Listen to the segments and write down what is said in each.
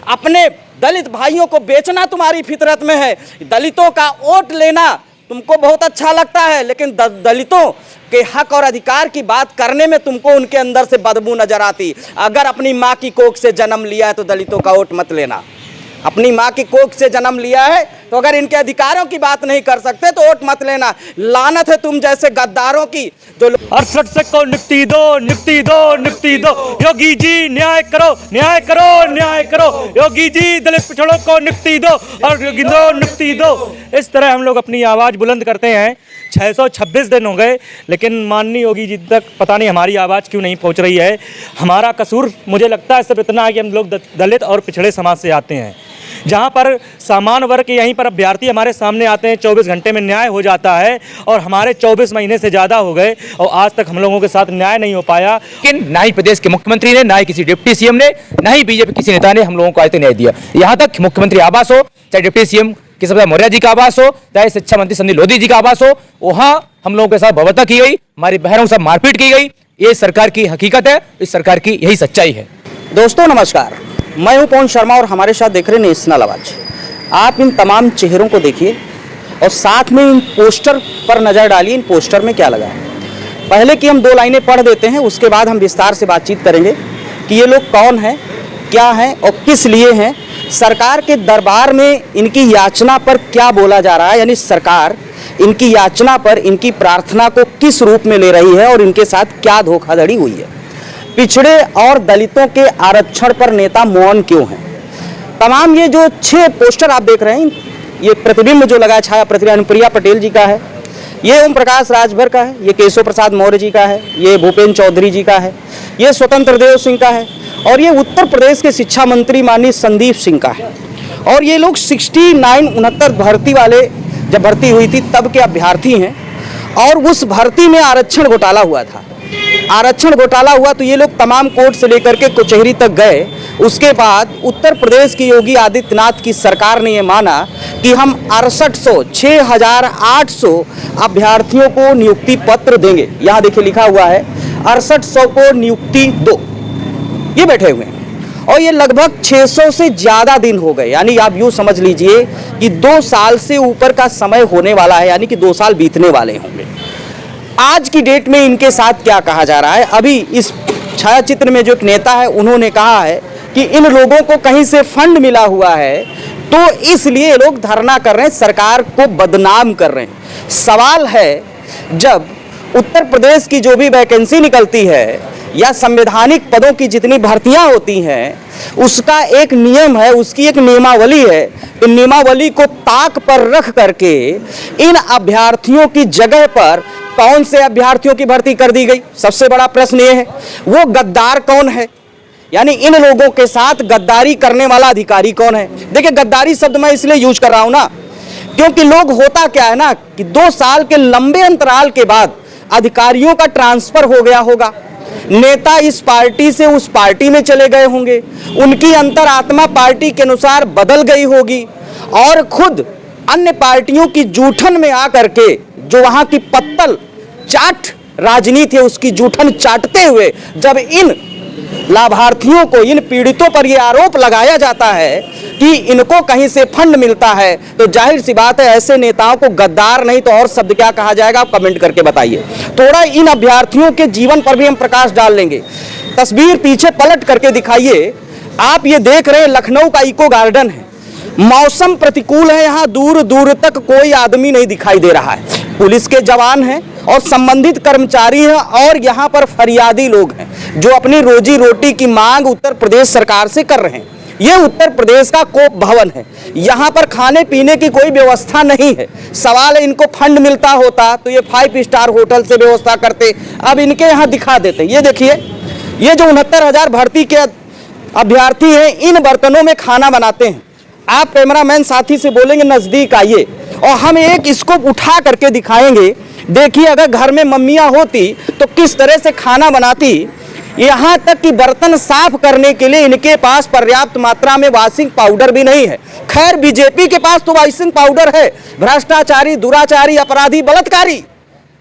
अपने दलित भाइयों को बेचना तुम्हारी फितरत में है। दलितों का वोट लेना तुमको बहुत अच्छा लगता है, लेकिन दलितों के हक और अधिकार की बात करने में तुमको उनके अंदर से बदबू नजर आती। अगर अपनी माँ की कोख से जन्म लिया है तो दलितों का वोट मत लेना। अपनी माँ की कोख से जन्म लिया है तो अगर इनके अधिकारों की बात नहीं कर सकते तो वोट मत लेना। लानत है तुम जैसे गद्दारों की जो 68 से को नियुक्ति दो, नियुक्ति दो, नियुक्ति दो। योगी जी न्याय करो, न्याय करो, न्याय करो। योगी जी दलित पिछड़ों को नियुक्ति दो और योगी दो, नियुक्ति दो। इस तरह हम लोग अपनी आवाज़ बुलंद करते हैं। 626 दिन हो गए, लेकिन माननीय योगी जी तक पता नहीं हमारी आवाज़ क्यों नहीं पहुंच रही है। हमारा कसूर मुझे लगता है सिर्फ इतना है कि हम लोग दलित और पिछड़े समाज से आते हैं, जहां पर सामान्य वर्ग के यहीं पर अभ्यर्थी हमारे सामने आते हैं, 24 घंटे में न्याय हो जाता है और हमारे 24 महीने से ज़्यादा हो गए और आज तक हम लोगों के साथ न्याय नहीं हो पाया। लेकिन ना ही प्रदेश के मुख्यमंत्री ने, ना ही किसी डिप्टी सीएम ने, ना ही बीजेपी किसी नेता ने हम लोगों को आज तक न्याय दिया। यहाँ तक मुख्यमंत्री आवास हो, चाहे डिप्टी सीएम केशव मौर्य जी का आवास हो, चाहे शिक्षा मंत्री संदीप लोधी जी का आवास हो, वहाँ हम लोगों के साथ भवता की गई, हमारी बहनों के साथ मारपीट की गई। ये सरकार की हकीकत है, इस सरकार की यही सच्चाई है। दोस्तों नमस्कार, मैं हूं पवन शर्मा और हमारे साथ देख रहे हैं नेशनल आवाज। आप इन तमाम चेहरों को देखिए और साथ में इन पोस्टर पर नज़र डालिए। इन पोस्टर में क्या लगा है, पहले कि हम 2 लाइनें पढ़ देते हैं, उसके बाद हम विस्तार से बातचीत करेंगे कि ये लोग कौन हैं, क्या हैं और किस लिए हैं। सरकार के दरबार में इनकी याचना पर क्या बोला जा रहा है, यानी सरकार इनकी याचना पर, इनकी प्रार्थना को किस रूप में ले रही है और इनके साथ क्या धोखाधड़ी हुई है। पिछड़े और दलितों के आरक्षण पर नेता मौन क्यों हैं। तमाम ये जो 6 पोस्टर आप देख रहे हैं, ये प्रतिबिंब जो लगा है, छाया प्रतिबिंब अनुप्रिया पटेल जी का है, ये ओम प्रकाश राजभर का है, ये केशव प्रसाद मौर्य जी का है, ये भूपेन्द्र चौधरी जी का है, ये स्वतंत्र देव सिंह का है और ये उत्तर प्रदेश के शिक्षा मंत्री माननीय संदीप सिंह का है। और ये लोग 69-69 भर्ती वाले, जब भर्ती हुई थी तब के अभ्यर्थी हैं और उस भर्ती में आरक्षण घोटाला हुआ था। आरक्षण घोटाला हुआ तो ये लोग तमाम कोर्ट से लेकर के कचहरी तक गए। उसके बाद उत्तर प्रदेश की योगी आदित्यनाथ की सरकार ने ये माना कि हम 6800 अभ्यर्थियों को नियुक्ति पत्र देंगे। यहाँ देखिए लिखा हुआ है 6800 को नियुक्ति दो। ये बैठे हुए हैं और ये लगभग 600 से ज़्यादा दिन हो गए, यानी आप यूँ समझ लीजिए कि 2 साल से ऊपर का समय होने वाला है, यानी कि 2 साल बीतने वाले होंगे। आज की डेट में इनके साथ क्या कहा जा रहा है, अभी इस छायाचित्र में जो एक नेता है उन्होंने कहा है कि इन लोगों को कहीं से फंड मिला हुआ है तो इसलिए ये लोग धरना कर रहे हैं, सरकार को बदनाम कर रहे हैं। सवाल है, जब उत्तर प्रदेश की जो भी वैकेंसी निकलती है या संवैधानिक पदों की जितनी भर्तियां होती हैं, उसका एक नियम है, उसकी एक नियमावली है। तो नियमावली को ताक पर रख करके इन अभ्यर्थियों की जगह पर कौन से अभ्यर्थियों की भर्ती कर दी गई। सबसे बड़ा प्रश्न ये है, वो गद्दार कौन है, यानी इन लोगों के साथ गद्दारी करने वाला अधिकारी कौन है। देखिए, गद्दारी शब्द मैं इसलिए यूज कर रहा हूं ना, क्योंकि लोग, होता क्या है ना कि 2 साल के लंबे अंतराल के बाद अधिकारियों का ट्रांसफर हो गया होगा, नेता इस पार्टी से उस पार्टी में चले गए होंगे, उनकी अंतरात्मा पार्टी के अनुसार बदल गई होगी और खुद अन्य पार्टियों की जूठन में आकर के जो वहां की पत्तल चाट राजनीति है उसकी जूठन चाटते हुए जब इन लाभार्थियों को, इन पीड़ितों पर यह आरोप लगाया जाता है कि इनको कहीं से फंड मिलता है, तो जाहिर सी बात है ऐसे नेताओं को गद्दार नहीं तो और शब्द क्या कहा जाएगा, आप कमेंट करके बताइए। थोड़ा इन अभ्यर्थियों के जीवन पर भी हम प्रकाश डाल लेंगे। तस्वीर पीछे पलट करके दिखाइए। आप ये देख रहे हैं लखनऊ का इको गार्डन है, मौसम प्रतिकूल है, यहाँ दूर दूर तक कोई आदमी नहीं दिखाई दे रहा है। पुलिस के जवान हैं और संबंधित कर्मचारी हैं और यहाँ पर फरियादी लोग हैं जो अपनी रोजी रोटी की मांग उत्तर प्रदेश सरकार से कर रहे हैं। ये उत्तर प्रदेश का कोप भवन है, यहाँ पर खाने पीने की कोई व्यवस्था नहीं है। सवाल है, इनको फंड मिलता होता तो ये 5 स्टार होटल से व्यवस्था करते, अब इनके यहाँ दिखा देते। ये देखिए, ये जो 69,000 भर्ती के अभ्यर्थी हैं, इन बर्तनों में खाना बनाते हैं। आप कैमरामैन साथी से बोलेंगे नजदीक आइए और हम एक इसको उठा करके दिखाएंगे। देखिए, अगर घर में मम्मियाँ होती तो किस तरह से खाना बनाती। यहाँ तक कि बर्तन साफ करने के लिए इनके पास पर्याप्त मात्रा में वॉशिंग पाउडर भी नहीं है। खैर, बीजेपी के पास तो वॉशिंग पाउडर है। भ्रष्टाचारी, दुराचारी, अपराधी, बलात्कारी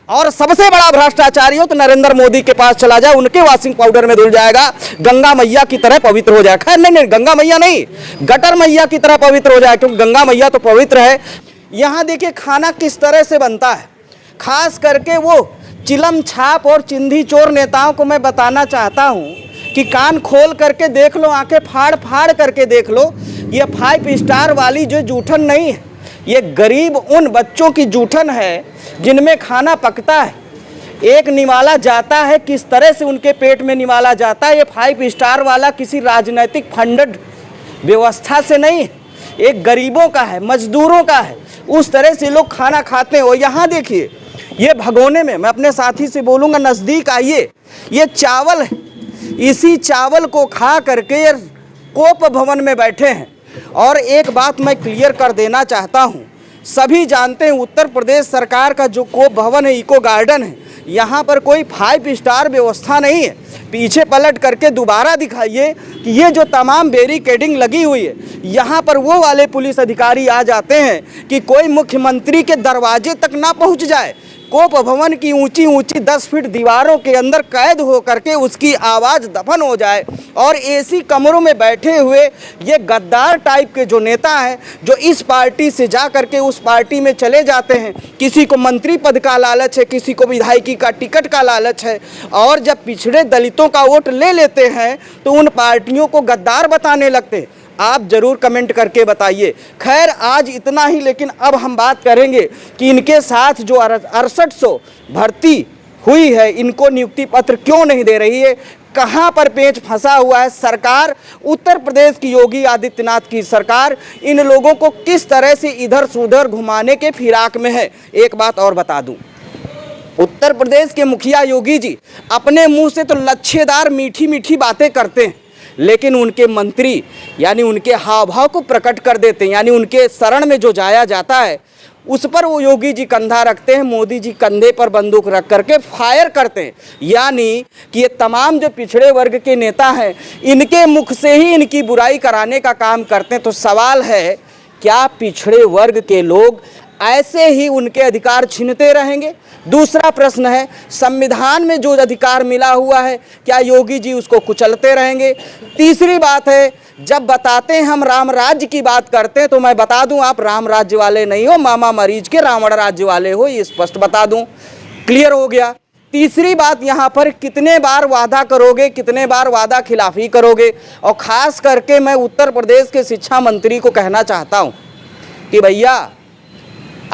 और सबसे बड़ा भ्रष्टाचारी हो तो नरेंद्र मोदी के पास चला जाए, उनके वॉशिंग पाउडर में धुल जाएगा, गंगा मैया की तरह पवित्र हो जाए। खैर नहीं, गंगा मैया नहीं, गटर मैया की तरह पवित्र हो जाए, क्योंकि गंगा मैया तो पवित्र है। यहाँ देखिए खाना किस तरह से बनता है, खास करके वो चिलम छाप और चिंधी चोर नेताओं को मैं बताना चाहता हूँ कि कान खोल करके देख लो, आंखें फाड़ फाड़ करके देख लो, ये 5 स्टार वाली जो जूठन नहीं है, ये गरीब उन बच्चों की जूठन है जिनमें खाना पकता है। एक निवाला जाता है, किस तरह से उनके पेट में निवाला जाता है। ये 5 स्टार वाला किसी राजनीतिक फंडेड व्यवस्था से नहीं है, एक गरीबों का है, मजदूरों का है, उस तरह से लोग खाना खाते हैं। और यहाँ देखिए ये भगोने में, मैं अपने साथी से बोलूँगा नज़दीक आइए, ये चावल है, इसी चावल को खा करके ये कोप भवन में बैठे हैं। और एक बात मैं क्लियर कर देना चाहता हूँ, सभी जानते हैं उत्तर प्रदेश सरकार का जो कोप भवन है, इको गार्डन है, यहाँ पर कोई 5 स्टार व्यवस्था नहीं है। पीछे पलट करके दोबारा दिखाइए कि ये जो तमाम बैरिकेडिंग लगी हुई है, यहाँ पर वो वाले पुलिस अधिकारी आ जाते हैं कि कोई मुख्यमंत्री के दरवाजे तक ना पहुँच जाए। कोप भवन की ऊंची ऊंची 10 फीट दीवारों के अंदर कैद हो करके उसकी आवाज़ दफन हो जाए। और एसी कमरों में बैठे हुए ये गद्दार टाइप के जो नेता हैं, जो इस पार्टी से जा करके उस पार्टी में चले जाते हैं, किसी को मंत्री पद का लालच है, किसी को विधायकी का टिकट का लालच है, और जब पिछड़े दलितों का वोट ले लेते हैं तो उन पार्टियों को गद्दार बताने लगते हैं। आप ज़रूर कमेंट करके बताइए। खैर आज इतना ही, लेकिन अब हम बात करेंगे कि इनके साथ जो 6800 भर्ती हुई है, इनको नियुक्ति पत्र क्यों नहीं दे रही है, कहाँ पर पेंच फंसा हुआ है सरकार, उत्तर प्रदेश की योगी आदित्यनाथ की सरकार इन लोगों को किस तरह से इधर से उधर घुमाने के फिराक में है। एक बात और बता दूं, उत्तर प्रदेश के मुखिया योगी जी अपने मुंह से तो लच्छेदार मीठी मीठी बातें करते हैं, लेकिन उनके मंत्री यानी उनके हाव भाव को प्रकट कर देते हैं, यानी उनके शरण में जो जाया जाता है उस पर वो योगी जी कंधा रखते हैं, मोदी जी कंधे पर बंदूक रख करके फायर करते हैं। यानी कि ये तमाम जो पिछड़े वर्ग के नेता हैं, इनके मुख से ही इनकी बुराई कराने का काम करते हैं। तो सवाल है, क्या पिछड़े वर्ग के लोग ऐसे ही उनके अधिकार छीनते रहेंगे? दूसरा प्रश्न है, संविधान में जो अधिकार मिला हुआ है क्या योगी जी उसको कुचलते रहेंगे? तीसरी बात है, जब बताते हैं हम राम राज्य की बात करते हैं तो मैं बता दूं, आप राम राज्य वाले नहीं हो, मामा मरीज के रावण राज्य वाले हो, ये स्पष्ट बता दूं। क्लियर हो गया। तीसरी बात, यहाँ पर कितने बार वादा करोगे, कितने बार वादा खिलाफी करोगे? और ख़ास करके मैं उत्तर प्रदेश के शिक्षा मंत्री को कहना चाहता हूँ कि भैया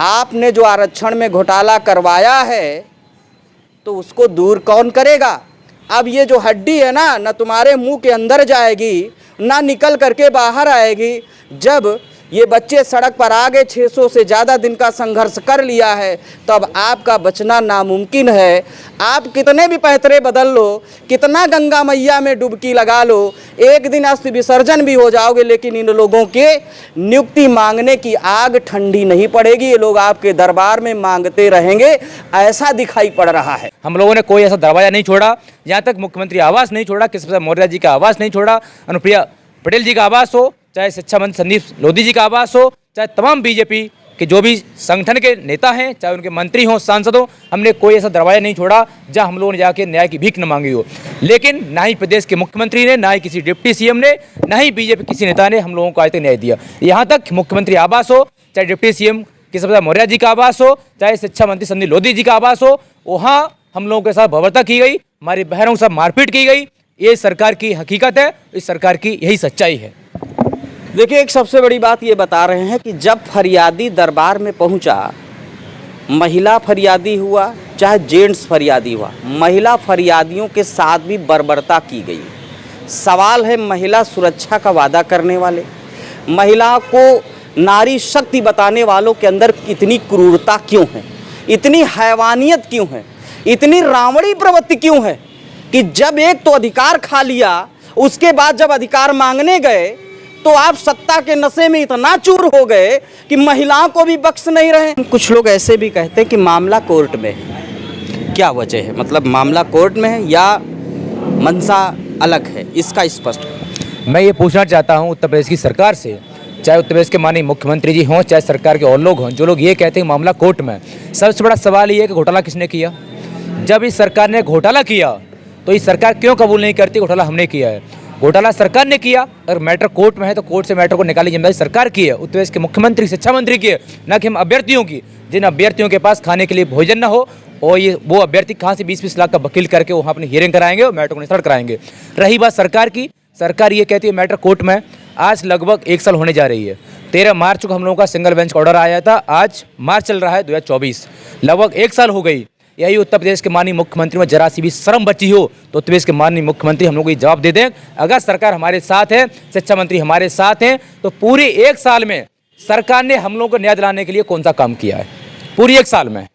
आपने जो आरक्षण में घोटाला करवाया है तो उसको दूर कौन करेगा? अब ये जो हड्डी है ना तुम्हारे मुंह के अंदर जाएगी, ना निकल करके बाहर आएगी। जब ये बच्चे सड़क पर आ गए, 600 से ज़्यादा दिन का संघर्ष कर लिया है, तब आपका बचना नामुमकिन है। आप कितने भी पैतरे बदल लो, कितना गंगा मैया में डुबकी लगा लो, एक दिन अस्थि विसर्जन भी हो जाओगे, लेकिन इन लोगों के नियुक्ति मांगने की आग ठंडी नहीं पड़ेगी। ये लोग आपके दरबार में मांगते रहेंगे, ऐसा दिखाई पड़ रहा है। हम लोगों ने कोई ऐसा दरवाजा नहीं छोड़ा, यहाँ तक मुख्यमंत्री आवास नहीं छोड़ा, कृष्ण प्रसाद मौर्य जी का आवास नहीं छोड़ा, अनुप्रिया पटेल जी का आवास हो, चाहे शिक्षा मंत्री संदीप लोधी जी का आवास हो, चाहे तमाम बीजेपी के जो भी संगठन के नेता हैं, चाहे उनके मंत्री हों, सांसद हों, हमने कोई ऐसा दरवाजा नहीं छोड़ा जहां हम लोगों ने जाके न्याय की भीख न मांगी हो। लेकिन ना ही प्रदेश के मुख्यमंत्री ने, ना ही किसी डिप्टी सीएम ने, ना ही बीजेपी किसी नेता ने हम लोगों को आज तक न्याय दिया। यहाँ तक मुख्यमंत्री आवास हो, चाहे डिप्टी सीएम कृष्ण प्रसाद मौर्य जी का आवास हो, चाहे शिक्षा मंत्री संदीप लोधी जी का आवास हो, वहाँ हम लोगों के साथ बर्बरता की गई, हमारी बहनों के साथ मारपीट की गई। ये सरकार की हकीकत है, इस सरकार की यही सच्चाई है। देखिए, एक सबसे बड़ी बात ये बता रहे हैं कि जब फरियादी दरबार में पहुंचा, महिला फरियादी हुआ चाहे जेंट्स फरियादी हुआ, महिला फरियादियों के साथ भी बर्बरता की गई। सवाल है, महिला सुरक्षा का वादा करने वाले, महिला को नारी शक्ति बताने वालों के अंदर इतनी क्रूरता क्यों है, इतनी हैवानियत क्यों है, इतनी रावणी प्रवृत्ति क्यों है कि जब एक तो अधिकार खा लिया, उसके बाद जब अधिकार मांगने गए तो आप सत्ता के नशे में इतना चूर हो गए कि महिलाओं को भी बख्श नहीं रहे। कुछ लोग ऐसे भी कहते हैं कि मामला कोर्ट में है। क्या वजह है? मतलब मामला कोर्ट में है या मंशा अलग है, इसका स्पष्ट। मैं ये पूछना चाहता हूँ उत्तर प्रदेश की सरकार से चाहे उत्तर प्रदेश के माननीय मुख्यमंत्री जी हों, चाहे सरकार के और लोग हों, जो लोग ये कहते हैं मामला कोर्ट में है। सबसे बड़ा सवाल ये है कि घोटाला किसने किया। जब इस सरकार ने घोटाला किया तो इस सरकार क्यों कबूल नहीं करती घोटाला हमने किया है। घोटाला सरकार ने किया, अगर मैटर कोर्ट में है तो कोर्ट से मैटर को निकालने की जिम्मेदारी सरकार की है, उत्तर प्रदेश के मुख्यमंत्री, शिक्षा मंत्री की है, न कि हम अभ्यर्थियों की। जिन अभ्यर्थियों के पास खाने के लिए भोजन न हो और ये वो अभ्यर्थी कहाँ से 20-20 लाख का वकील करके वहाँ अपनी हियरिंग कराएंगे और मैटर को निस्तारण कराएंगे। रही बात सरकार की, सरकार ये कहती है मैटर कोर्ट में। आज लगभग 1 साल होने जा रही है। 13 मार्च को हम लोगों का सिंगल बेंच का ऑर्डर आया था, आज मार्च चल रहा है 2024, लगभग 1 साल हो गई। यही उत्तर प्रदेश के माननीय मुख्यमंत्री में जरा सी भी शर्म बची हो तो उत्तर प्रदेश के माननीय मुख्यमंत्री हम लोग को ये जवाब दे दें। अगर सरकार हमारे साथ है, शिक्षा मंत्री हमारे साथ हैं, तो पूरे 1 साल में सरकार ने हम लोगों को न्याय दिलाने के लिए कौन सा काम किया है पूरी 1 साल में।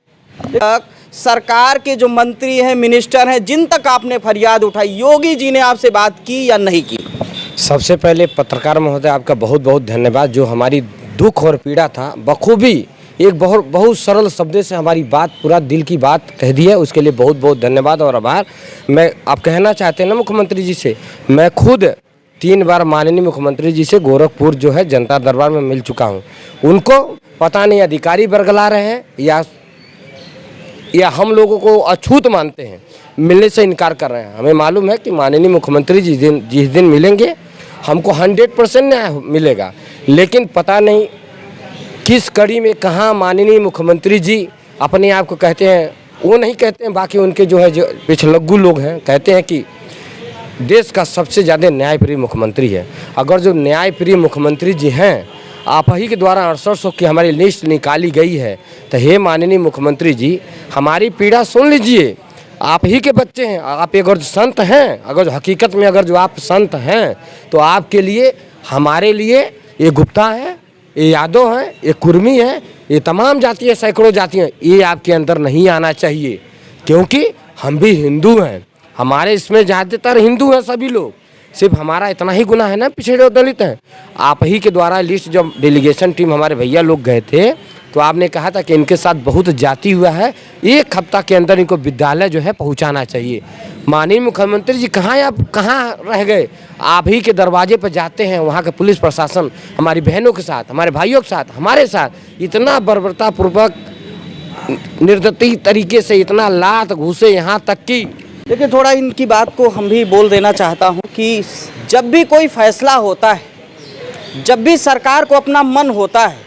सरकार के जो मंत्री हैं, मिनिस्टर हैं, जिन तक आपने फरियाद उठाई, योगी जी ने आपसे बात की या नहीं की? सबसे पहले पत्रकार महोदय आपका बहुत बहुत धन्यवाद, जो हमारी दुख और पीड़ा था बखूबी एक बहुत सरल शब्दों से हमारी बात, पूरा दिल की बात कह दी है। उसके लिए बहुत बहुत धन्यवाद और आभार। मैं आप कहना चाहते हैं ना मुख्यमंत्री जी से, मैं खुद 3 बार माननीय मुख्यमंत्री जी से गोरखपुर जो है जनता दरबार में मिल चुका हूँ। उनको पता नहीं अधिकारी बरगला रहे हैं या हम लोगों को अछूत मानते हैं, मिलने से इनकार कर रहे हैं। हमें मालूम है कि माननीय मुख्यमंत्री जी जिस दिन मिलेंगे हमको 100% न्याय मिलेगा, लेकिन पता नहीं किस कड़ी में कहाँ माननीय मुख्यमंत्री जी अपने आप को कहते हैं, वो नहीं कहते हैं, बाकी उनके जो है जो पिछलग्गू लोग हैं कहते हैं कि देश का सबसे ज़्यादा न्यायप्रिय मुख्यमंत्री है। अगर जो न्यायप्रिय मुख्यमंत्री जी हैं, आप ही के द्वारा 6800 की हमारी लिस्ट निकाली गई है, तो हे माननीय मुख्यमंत्री जी हमारी पीड़ा सुन लीजिए। आप ही के बच्चे हैं, आप अगर संत हैं, अगर हकीकत में अगर जो आप संत हैं तो आपके लिए, हमारे लिए ये गुप्ता है, ये यादव हैं, ये कुर्मी हैं, ये तमाम जातियाँ, सैकड़ों जातियाँ, ये आपके अंदर नहीं आना चाहिए, क्योंकि हम भी हिंदू हैं। हमारे इसमें ज़्यादातर हिंदू हैं सभी लोग, सिर्फ हमारा इतना ही गुनाह है ना, पिछड़े और दलित हैं। आप ही के द्वारा लिस्ट, जब डेलीगेशन टीम हमारे भैया लोग गए थे तो आपने कहा था कि इनके साथ बहुत जाति हुआ है, 1 हफ्ता के अंदर इनको विद्यालय जो है पहुंचाना चाहिए। माननीय मुख्यमंत्री जी आप कहाँ रह गए? आप ही के दरवाजे पर जाते हैं, वहाँ के पुलिस प्रशासन हमारी बहनों के साथ, हमारे भाइयों के साथ, हमारे साथ इतना बर्बरतापूर्वक निर्दयी तरीके से इतना लात घूसे, यहाँ तक कि देखिए, थोड़ा इनकी बात को हम भी बोल देना चाहता हूँ कि जब भी कोई फैसला होता है, जब भी सरकार को अपना मन होता है,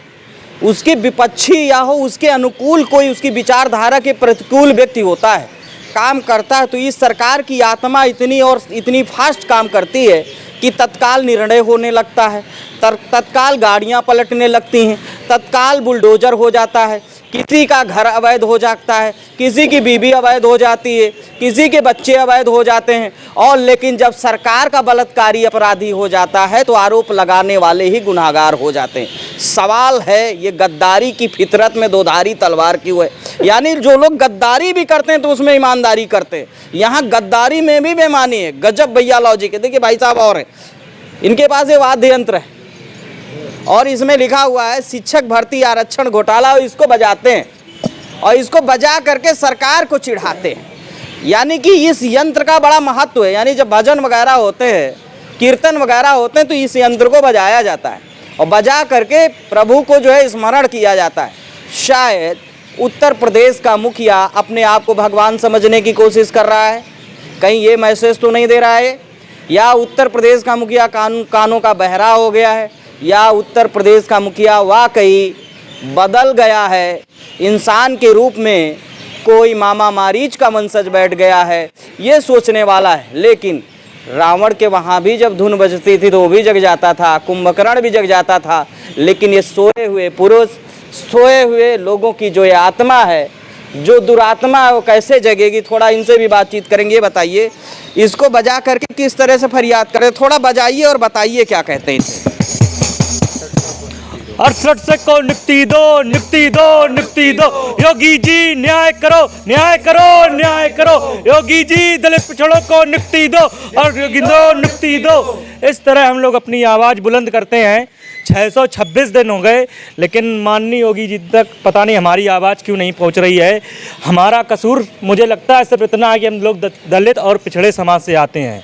उसके विपक्षी या हो उसके अनुकूल कोई उसकी विचारधारा के प्रतिकूल व्यक्ति होता है, काम करता है, तो इस सरकार की आत्मा इतनी फास्ट काम करती है कि तत्काल निर्णय होने लगता है, तत्काल गाड़ियां पलटने लगती हैं, तत्काल बुलडोजर हो जाता है, किसी का घर अवैध हो जाता है, किसी की बीवी अवैध हो जाती है, किसी के बच्चे अवैध हो जाते हैं। और लेकिन जब सरकार का बलात्कारी अपराधी हो जाता है तो आरोप लगाने वाले ही गुनाहगार हो जाते हैं। सवाल है, ये गद्दारी की फितरत में दोधारी तलवार क्यों है? यानी जो लोग गद्दारी भी करते हैं तो उसमें ईमानदारी करते हैं, यहाँ गद्दारी में भी बेईमानी है। गजब भैया लॉजिक है। देखिए भाई साहब, और है इनके पास ये वाद्य यंत्र है और इसमें लिखा हुआ है शिक्षक भर्ती आरक्षण घोटाला, और इसको बजाते हैं और इसको बजा करके सरकार को चिढ़ाते हैं। यानी कि इस यंत्र का बड़ा महत्व है। यानी जब भजन वगैरह होते हैं, कीर्तन वगैरह होते हैं, तो इस यंत्र को बजाया जाता है और बजा करके प्रभु को जो है स्मरण किया जाता है। शायद उत्तर प्रदेश का मुखिया अपने आप को भगवान समझने की कोशिश कर रहा है, कहीं ये मैसेज तो नहीं दे रहा है, या उत्तर प्रदेश का मुखिया कानों का बहरा हो गया है, या उत्तर प्रदेश का मुखिया वाकई बदल गया है, इंसान के रूप में कोई मामा मारीच का वंशज बैठ गया है, ये सोचने वाला है। लेकिन रावण के वहाँ भी जब धुन बजती थी तो वो भी जग जाता था, कुंभकर्ण भी जग जाता था, लेकिन ये सोए हुए पुरुष, सोए हुए लोगों की जो ये आत्मा है, जो दुरात्मा है, वो कैसे जगेगी? थोड़ा इनसे भी बातचीत करेंगे। ये बताइए, इसको बजा करके किस तरह से फरियाद करें? थोड़ा बजाइए और बताइए क्या कहते हैं इसे। 68 से को नियुक्ति दो, नियुक्ति दो, नियुक्ति दो, योगी जी न्याय करो, न्याय करो, न्याय करो, योगी जी दलित पिछड़ों को नियुक्ति दो और योगी दो, नियुक्ति दो। इस तरह हम लोग अपनी आवाज़ बुलंद करते हैं। 626 दिन हो गए, लेकिन माननीय योगी जी तक पता नहीं हमारी आवाज़ क्यों नहीं पहुंच रही है। हमारा कसूर मुझे लगता है सिर्फ इतना है कि हम लोग दलित और पिछड़े समाज से आते हैं।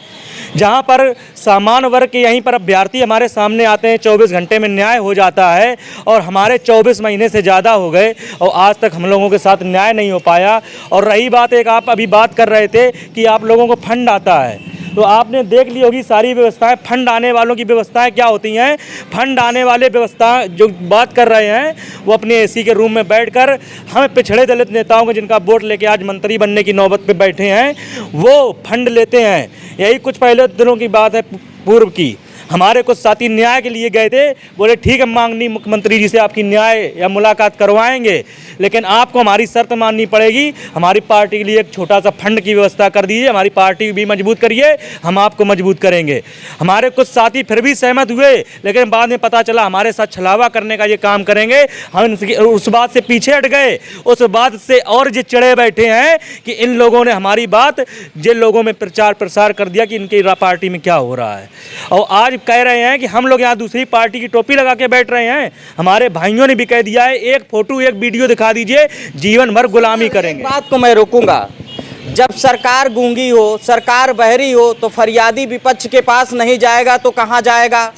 जहाँ पर सामान्य वर्ग के यहीं पर अभ्यर्थी हमारे सामने आते हैं, 24 घंटे में न्याय हो जाता है, और हमारे 24 महीने से ज़्यादा हो गए और आज तक हम लोगों के साथ न्याय नहीं हो पाया। और रही बात, एक आप अभी बात कर रहे थे कि आप लोगों को फंड आता है, तो आपने देख ली होगी सारी व्यवस्थाएं, फंड आने वालों की व्यवस्थाएं क्या होती हैं। फंड आने वाले व्यवस्था जो बात कर रहे हैं वो अपने एसी के रूम में बैठकर हमें पिछड़े दलित नेताओं को जिनका वोट लेके आज मंत्री बनने की नौबत पे बैठे हैं, वो फंड लेते हैं। यही कुछ पहले दिनों की बात है, पूर्व की, हमारे कुछ साथी न्याय के लिए गए थे, बोले ठीक है मांगनी मुख्यमंत्री जी से आपकी न्याय या मुलाकात करवाएंगे, लेकिन आपको हमारी शर्त माननी पड़ेगी, हमारी पार्टी के लिए एक छोटा सा फंड की व्यवस्था कर दीजिए, हमारी पार्टी भी मजबूत करिए, हम आपको मजबूत करेंगे। हमारे कुछ साथी फिर भी सहमत हुए, लेकिन बाद में पता चला हमारे साथ छलावा करने का ये काम करेंगे। हम उस बात से पीछे हट गए, उस बात से और ये चढ़े बैठे हैं कि इन लोगों ने हमारी बात जिन लोगों में प्रचार प्रसार कर दिया कि इनकी पार्टी में क्या हो रहा है, और आज कह रहे हैं कि हम लोग यहाँ दूसरी पार्टी की टोपी लगा के बैठ रहे हैं। हमारे भाइयों ने भी कह दिया है, एक फोटो एक वीडियो दिखा दीजिए, जीवन भर गुलामी करेंगे। बात को मैं रोकूंगा, जब सरकार गूंगी हो, सरकार बहरी हो, तो फरियादी विपक्ष के पास नहीं जाएगा तो कहाँ जाएगा।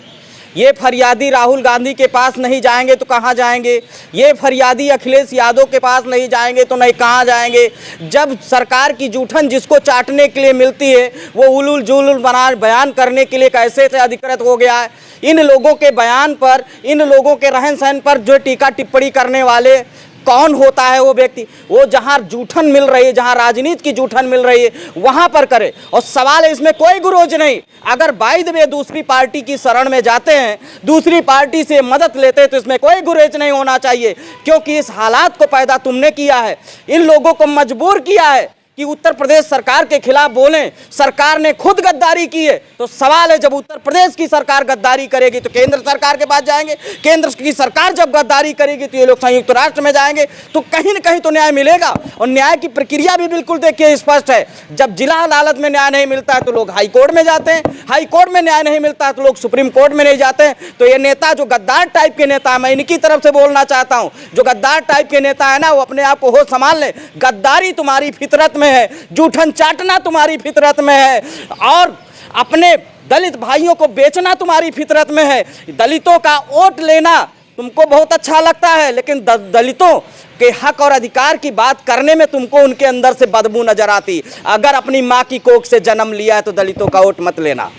ये फरियादी राहुल गांधी के पास नहीं जाएंगे तो कहाँ जाएंगे। ये फरियादी अखिलेश यादव के पास नहीं जाएंगे तो नहीं कहाँ जाएंगे। जब सरकार की जूठन जिसको चाटने के लिए मिलती है वो उलूल जुलूल बना बयान करने के लिए कैसे से अधिकृत हो गया है। इन लोगों के बयान पर, इन लोगों के रहन सहन पर जो टीका टिप्पणी करने वाले कौन होता है वो व्यक्ति, वो जहाँ जूठन मिल रही है, जहाँ राजनीति की जूठन मिल रही है वहाँ पर करे। और सवाल है, इसमें कोई गुरोज नहीं। अगर बाइद में दूसरी पार्टी की शरण में जाते हैं, दूसरी पार्टी से मदद लेते हैं, तो इसमें कोई गुरेज नहीं होना चाहिए, क्योंकि इस हालात को पैदा तुमने किया है, इन लोगों को मजबूर किया है कि उत्तर प्रदेश सरकार के खिलाफ बोलें। सरकार ने खुद गद्दारी की है, तो सवाल है जब उत्तर प्रदेश की सरकार गद्दारी करेगी तो केंद्र सरकार के पास जाएंगे, केंद्र की सरकार जब गद्दारी करेगी तो ये लोग संयुक्त राष्ट्र में जाएंगे, तो कहीं न कहीं तो न्याय मिलेगा। और न्याय की प्रक्रिया भी बिल्कुल देखिए स्पष्ट है। जब जिला अदालत में न्याय नहीं मिलता है तो लोग हाई कोर्ट में जाते हैं, हाई कोर्ट में न्याय नहीं मिलता है तो लोग सुप्रीम कोर्ट में नहीं जाते हैं। तो ये नेता जो गद्दार टाइप के नेता है, मैं इनकी तरफ से बोलना चाहता हूँ, जो गद्दार टाइप के नेता है ना, वो अपने आप को होश संभाल ले। गद्दारी तुम्हारी फितरत में है, जूठन चाटना तुम्हारी फितरत में है, और अपने दलित भाइयों को बेचना तुम्हारी फितरत में है। दलितों का वोट लेना तुमको बहुत अच्छा लगता है, लेकिन दलितों के हक और अधिकार की बात करने में तुमको उनके अंदर से बदबू नजर आती। अगर अपनी माँ की कोख से जन्म लिया है तो दलितों का वोट मत लेना।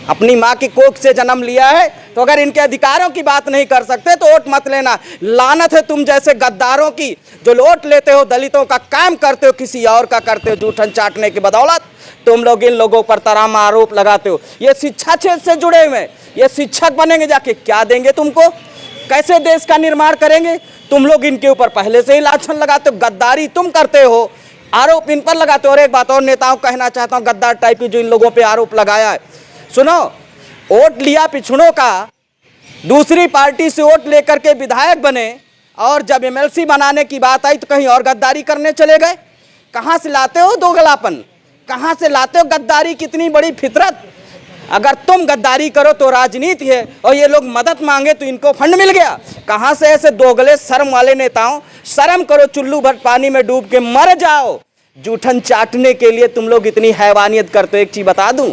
अपनी माँ की कोख से जन्म लिया है तो अगर इनके अधिकारों की बात नहीं कर सकते तो वोट मत लेना। लानत है तुम जैसे गद्दारों की, जो वोट लेते हो, दलितों का काम करते हो, किसी और का करते हो, जूठन चाटने की बदौलत तुम लोग इन लोगों पर तराम आरोप लगाते हो। ये शिक्षा क्षेत्र से जुड़े हुए, ये शिक्षक बनेंगे, जाके क्या देंगे तुमको, कैसे देश का निर्माण करेंगे। तुम लोग इनके ऊपर पहले से ही लाछन लगाते हो, गद्दारी तुम करते हो, आरोप इन पर लगाते हो। और एक बात और नेताओं को कहना चाहता हूँ, गद्दार टाइप की जो इन लोगों पर आरोप लगाया है, सुनो, वोट लिया पिछड़ों का, दूसरी पार्टी से वोट लेकर के विधायक बने, और जब एमएलसी बनाने की बात आई तो कहीं और गद्दारी करने चले गए। कहाँ से लाते हो दोगलापन, कहाँ से लाते हो गद्दारी, कितनी बड़ी फितरत। अगर तुम गद्दारी करो तो राजनीति है, और ये लोग मदद मांगे तो इनको फंड मिल गया। कहाँ से ऐसे दोगले शर्म वाले नेताओं, शर्म करो, चुल्लू भर पानी में डूब के मर जाओ। जूठन चाटने के लिए तुम लोग इतनी हैवानियत करते हो। एक चीज़ बता दूं,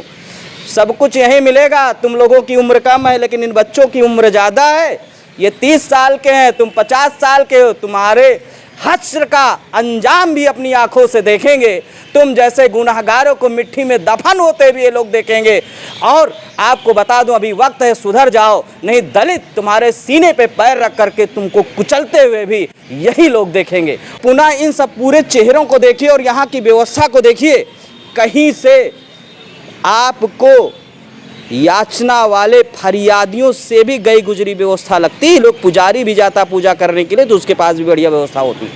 सब कुछ यहीं मिलेगा। तुम लोगों की उम्र कम है, लेकिन इन बच्चों की उम्र ज़्यादा है। ये 30 साल के हैं, तुम 50 साल के हो। तुम्हारे हश्र का अंजाम भी अपनी आंखों से देखेंगे। तुम जैसे गुनाहगारों को मिट्टी में दफन होते हुए ये लोग देखेंगे। और आपको बता दूं, अभी वक्त है, सुधर जाओ, नहीं दलित तुम्हारे सीने पे पैर रख करके तुमको कुचलते हुए भी यही लोग देखेंगे। पुनः इन सब पूरे चेहरों को देखिए और यहाँ की व्यवस्था को देखिए। कहीं से आपको याचना वाले फरियादियों से भी गई गुजरी व्यवस्था लगती। लोग पुजारी भी जाता पूजा करने के लिए तो उसके पास भी बढ़िया व्यवस्था होती।